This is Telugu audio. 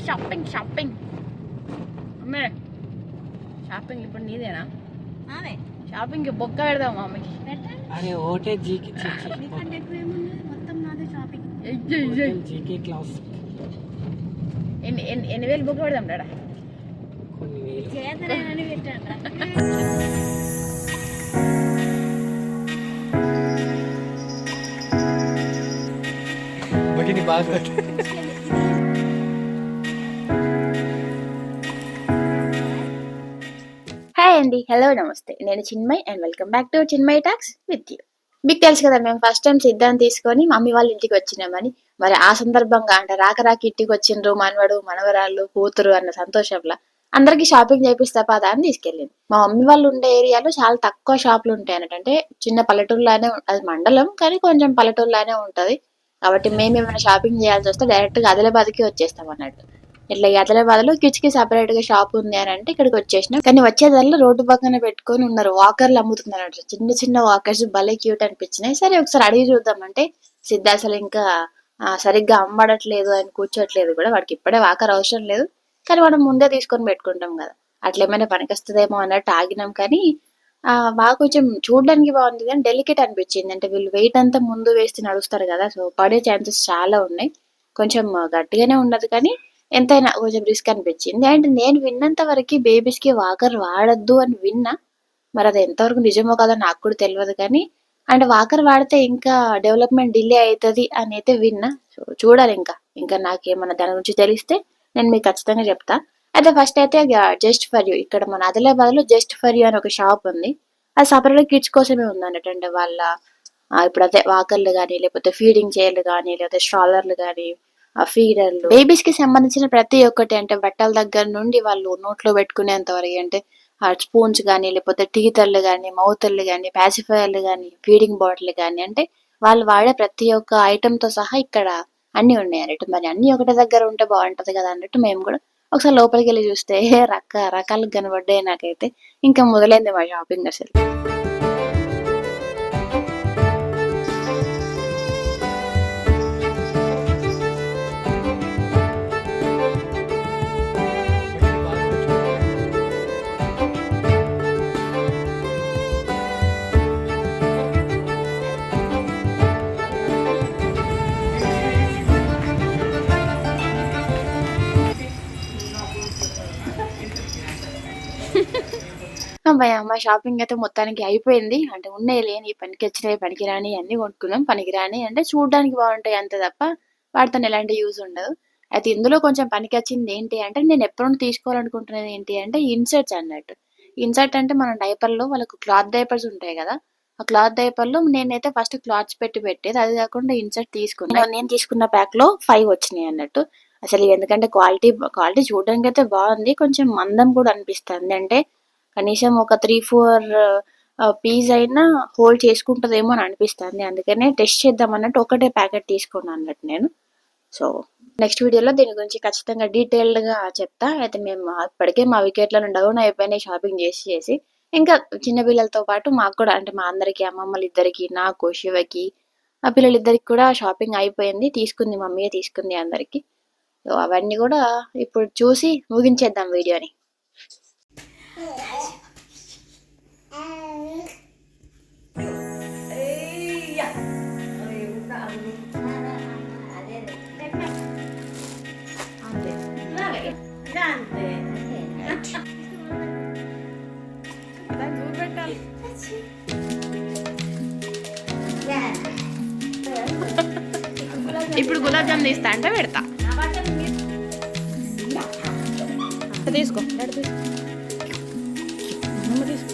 షాపింగ్ షాపింగ్ అమ్మే షాపింగ్ ఇప్పుడు నీదేనా అదే షాపింగ్ బొక్క పెడదాం మమ్మీకి అరే ఓటే జీకే మొత్తం నాదే షాపింగ్ జీకే క్లాస్ ఎన్ని వేలు బొక్క పెడదాం డాడా కొన్ని వేలు చేతనని పెట్టాను బగిని బాగా హాయ్ అండి, హలో నమస్తే. నేను Chinmay and welcome back to Chinmay talks with you. మీకు తెలుసు కదా, మేము ఫస్ట్ టైం సిద్ధాంత్ తీసుకొని మమ్మీ వాళ్ళ ఇంటికి వచ్చినామని. మరి ఆ సందర్భంగా అంటే రాక ఇంటికి వచ్చిండ్రు మనవడు మనవరాళ్ళు కూతురు అన్న సంతోషంలో అందరికి షాపింగ్ చేపిస్తా పదా అని తీసుకెళ్ళింది. మా మమ్మీ వాళ్ళు ఉండే ఏరియాలో చాలా తక్కువ షాపులు ఉంటాయి అన్నట్టు. అంటే చిన్న పల్లెటూరులానే అది మండలం, కానీ కొంచెం పల్లెటూరులానే ఉంటది. కాబట్టి మేము ఏమైనా షాపింగ్ చేయాల్సి వస్తే డైరెక్ట్ గా ఆదిలాబాద్కి వచ్చేస్తాం అన్నట్టు. ఇట్లా ఆదిలాబాద్ లో కిచ్కి సపరేట్ గా షాప్ ఉంది అని అంటే ఇక్కడికి వచ్చేసినాం. కానీ వచ్చేదాల్లో రోడ్డు పక్కన పెట్టుకొని ఉన్నారు వాకర్లు అమ్ముతున్నారు. చిన్న చిన్న వాకర్స్ భలే క్యూట్ అనిపించినాయి. సరే ఒకసారి అడిగి చూద్దామంటే సిద్ధ అసలు ఇంకా సరిగ్గా అమ్మడట్లేదు, ఆయన కూర్చోట్లేదు కూడా. వాడికి ఇప్పుడే వాకర్ అవసరం లేదు, కానీ మనం ముందే తీసుకొని పెట్టుకుంటాం కదా, అట్లా ఏమైనా పనికొస్తుందేమో అన్నట్టు ఆగినాం. కానీ బాగా కొంచెం చూడడానికి బాగుంది, కానీ డెలికేట్ అనిపించింది. అంటే వీళ్ళు వెయిట్ అంతా ముందు వేస్తే నడుస్తారు కదా, సో పడే ఛాన్సెస్ చాలా ఉన్నాయి. కొంచెం గట్టిగానే ఉన్నది, కానీ ఎంతైనా కొంచెం రిస్క్ అనిపించింది. అండ్ నేను విన్నంత వరకు బేబీస్ కి వాకర్ వాడద్దు అని విన్నా. మరి అది ఎంతవరకు నిజమో కదా నాకు కూడా తెలియదు. కానీ అండ్ వాకర్ వాడితే ఇంకా డెవలప్మెంట్ డిలే అవుతుంది అని అయితే విన్నా. సో చూడాలి, ఇంకా నాకేమన్నా దాని గురించి తెలిస్తే నేను మీకు ఖచ్చితంగా చెప్తా. అయితే ఫస్ట్ అయితే జస్ట్ ఫర్ యూ, ఇక్కడ మన ఆదిలాబాద్ లో జస్ట్ ఫర్ యూ అని ఒక షాప్ ఉంది. అది సపరేట్ కిడ్స్ కోసమే ఉంది అన్నట్టు. అంటే వాళ్ళ ఇప్పుడు అదే వాకర్లు కానీ, లేకపోతే ఫీడింగ్ చైర్లు కానీ, లేకపోతే స్ట్రాలర్లు కానీ, ఫీడర్లు, బేబీస్ కి సంబంధించిన ప్రతి ఒక్కటి, అంటే బట్టల దగ్గర నుండి వాళ్ళు నోట్లో పెట్టుకునేంత వరకు, అంటే స్పూన్స్ కానీ, లేకపోతే టీతర్లు కానీ, మౌతర్లు కానీ, ప్యాసిఫైర్లు కానీ, ఫీడింగ్ బాటిల్ కానీ, అంటే వాళ్ళు వాడే ప్రతి ఒక్క ఐటమ్ తో సహా ఇక్కడ అన్ని ఉన్నాయి అన్నట్టు. మరి అన్ని ఒకటి దగ్గర ఉంటే బాగుంటది కదా అన్నట్టు మేము కూడా ఒకసారి లోపలికి వెళ్ళి చూస్తే రకరకాలు కనబడ్డాయి నాకైతే. ఇంకా మొదలైంది మా షాపింగ్ అసలు. మా షాపింగ్ అయితే మొత్తానికి అయిపోయింది. అంటే ఉన్నాయి లేని, పనికి వచ్చినాయి పనికిరాని అన్ని కొనుక్కున్నాం. పనికిరాని అంటే చూడడానికి బాగుంటాయి అంతే తప్ప వాటితో ఎలాంటి యూజ్ ఉండదు. అయితే ఇందులో కొంచెం పనికి వచ్చింది ఏంటి అంటే, నేను ఎప్పుడు తీసుకోవాలనుకుంటున్నది ఏంటి అంటే ఇన్సర్ట్స్ అన్నట్టు. ఇన్సర్ట్ అంటే మన డైపర్లో వాళ్ళకు క్లాత్ డైపర్స్ ఉంటాయి కదా, ఆ క్లాత్ డైపర్లో నేనైతే ఫస్ట్ క్లాత్స్ పెట్టేది. అది కాకుండా ఇన్సర్ట్ తీసుకున్నాను. నేను తీసుకున్న ప్యాక్ లో 5 వచ్చినాయి అన్నట్టు. అసలు ఎందుకంటే క్వాలిటీ చూడడానికి అయితే బాగుంది, కొంచెం మందం కూడా అనిపిస్తుంది. అంటే కనీసం ఒక 3-4 పీస్ అయినా హోల్డ్ చేసుకుంటుందేమో అని అనిపిస్తుంది. అందుకనే టెస్ట్ చేద్దాం అన్నట్టు ఒకటే ప్యాకెట్ తీసుకున్నాను అన్నట్టు నేను. సో నెక్స్ట్ వీడియోలో దీని గురించి ఖచ్చితంగా డీటెయిల్డ్ గా చెప్తా. అయితే మేము ఇప్పటికే మా వికెట్లను డౌన్ అయిపోయినాయి షాపింగ్ చేసి. ఇంకా చిన్న పిల్లలతో పాటు మాకు కూడా, అంటే మా అందరికి, అమ్మమ్మలు ఇద్దరికి, నాకు, శివకి, ఆ పిల్లలిద్దరికి కూడా షాపింగ్ అయిపోయింది. తీసుకుంది మమ్మీయే తీసుకుంది అందరికి. సో అవన్నీ కూడా ఇప్పుడు చూసి ముగించేద్దాం వీడియోని. ఇప్పుడు గులాబ్ జామ్ తీస్తా అంటే పెడతా. తీసుకో తీసుకో.